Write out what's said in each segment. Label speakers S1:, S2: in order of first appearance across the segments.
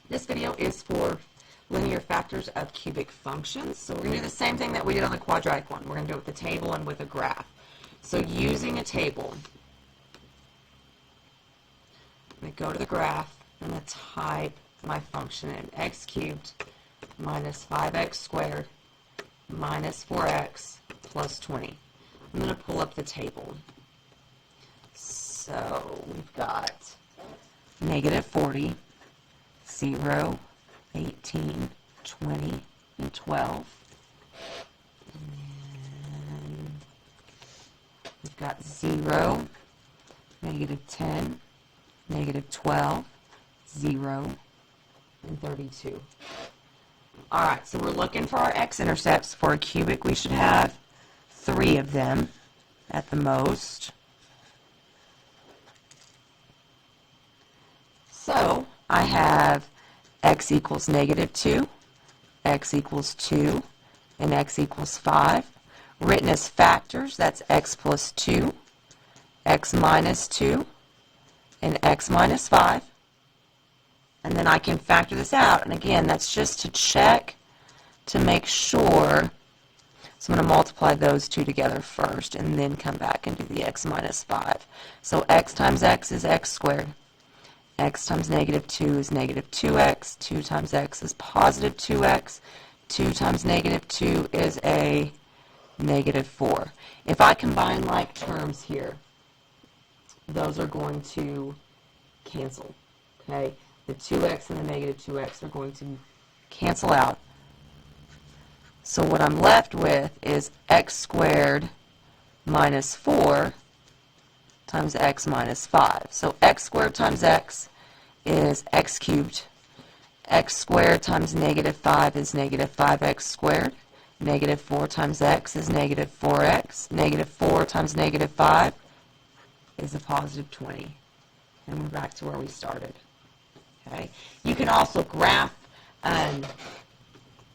S1: This video is for linear factors of cubic functions. So we're going to do the same thing that we did on the quadratic one. We're going to do it with the table and with a graph. So using a table, I'm going to go to the graph. I'm going to type my function in. X cubed minus 5x squared minus 4x plus 20. I'm going to pull up the table. So we've got negative 40, 0, 18, 20, and 12. And we've got 0, negative 10, negative 12, 0, and 32. All right, so we're looking for our x-intercepts. For a cubic, we should have 3 of them at the most. So I have x equals negative 2, x equals 2, and x equals 5. Written as factors, that's x plus 2, x minus 2, and x minus 5. And then I can factor this out. And again, that's just to check to make sure. So I'm going to multiply those two together first and then come back and do the x minus 5. So x times x is x squared. X times negative 2 is negative 2x. 2 times x is positive 2x. 2 times negative 2 is a negative 4. If I combine like terms here, those are going to cancel. Okay? The 2x and the negative 2x are going to cancel out. So what I'm left with is x squared minus 4 times x minus 5. So x squared times x is x cubed. X squared times negative 5 is negative 5x squared. Negative 4 times x is negative 4x. Negative 4 times negative 5 is a positive 20. And we're back to where we started. Okay. You can also graph.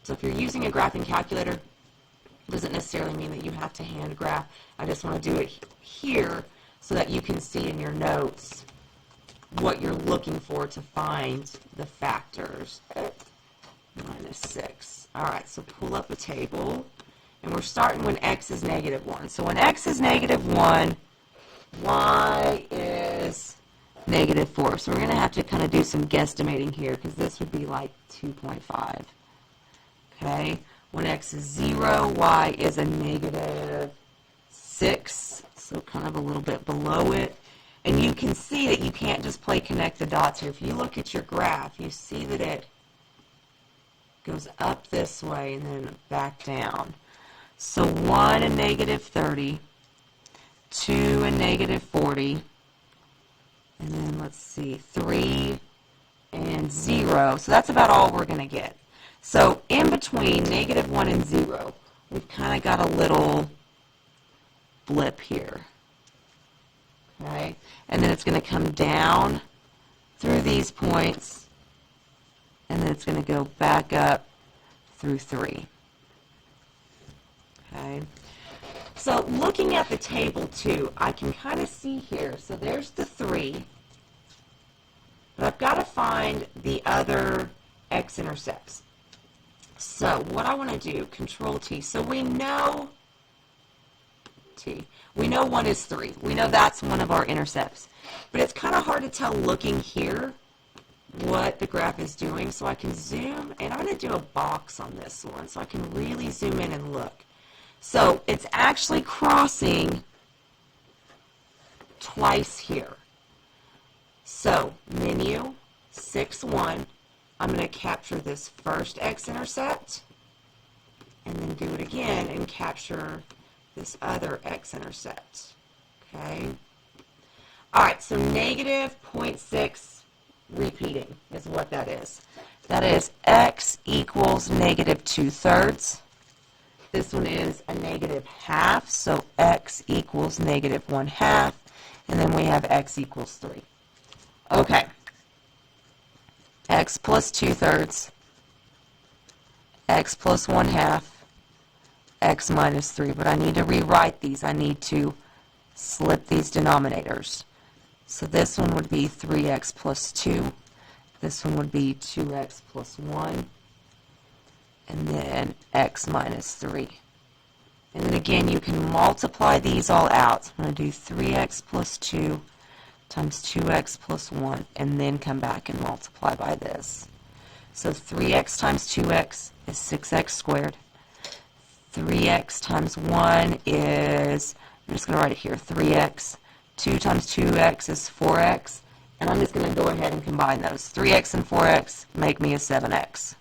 S1: So if you're using a graphing calculator, it doesn't necessarily mean that you have to hand graph. I just want to do it here so that you can see in your notes what you're looking for to find the factors. Minus 6. All right, so pull up a table. And we're starting when x is negative 1. So when x is negative 1, y is negative 4. So we're going to have to kind of do some guesstimating here because this would be like 2.5. Okay, when x is 0, y is a negative 6. So kind of a little bit below it. And you can see that you can't just play connect the dots here. If you look at your graph, you see that it goes up this way and then back down. So 1 and negative 30, 2 and negative 40, and then let's see, 3 and 0. So that's about all we're going to get. So in between negative 1 and 0, we've kind of got a little blip here. Okay? And then it's going to come down through these points, and then it's going to go back up through 3. Okay? So looking at the table too, I can kind of see here. So there's the 3, but I've got to find the other x-intercepts. So what I want to do, Control T. So we know T. We know 1 is 3. We know that's one of our intercepts. But it's kind of hard to tell looking here what the graph is doing. So I can zoom, and I'm going to do a box on this one so I can really zoom in and look. So it's actually crossing twice here. So menu, 6, 1. I'm going to capture this first x-intercept and then do it again and capture this other x-intercept. Okay? All right, so negative 0.6 repeating is what that is. That is x equals negative 2/3. This one is a negative half, so x equals negative 1/2. And then we have x equals 3. Okay. X plus 2/3, x plus 1/2, x minus 3. But I need to rewrite these. I need to slip these denominators. So this one would be 3x plus 2, This one would be 2x plus 1, and then x minus 3. And then again, you can multiply these all out. I'm going to do 3x plus 2 times 2x plus 1, and then come back and multiply by this. So 3x times 2x is 6x squared. 3x times 1 is, I'm just going to write it here, 3x. 2 times 2x is 4x. And I'm just going to go ahead and combine those. 3x and 4x make me a 7x.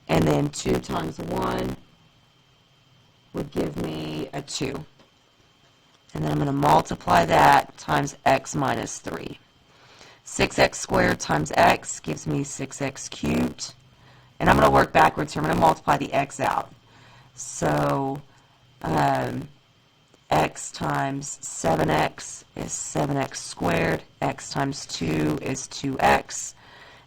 S1: And then 2 times 1 would give me a 2. And then I'm going to multiply that times x minus 3. 6x squared times x gives me 6x cubed. And I'm going to work backwards here. I'm going to multiply the x out. So x times 7x is 7x squared. X times 2 is 2x.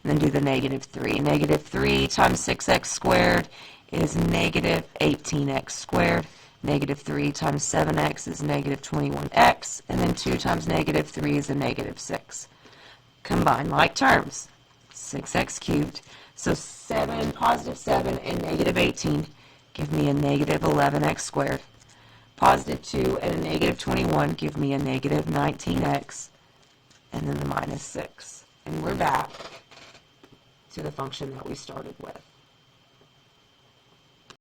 S1: And then do the negative 3. Negative 3 times 6x squared is negative 18x squared. Negative 3 times 7x is negative 21x. And then 2 times negative 3 is a negative 6. Combine like terms. 6x cubed. So positive 7 and negative 18 give me a negative 11x squared. Positive 2 and a negative 21 give me a negative 19x, and then the minus 6. And we're back to the function that we started with.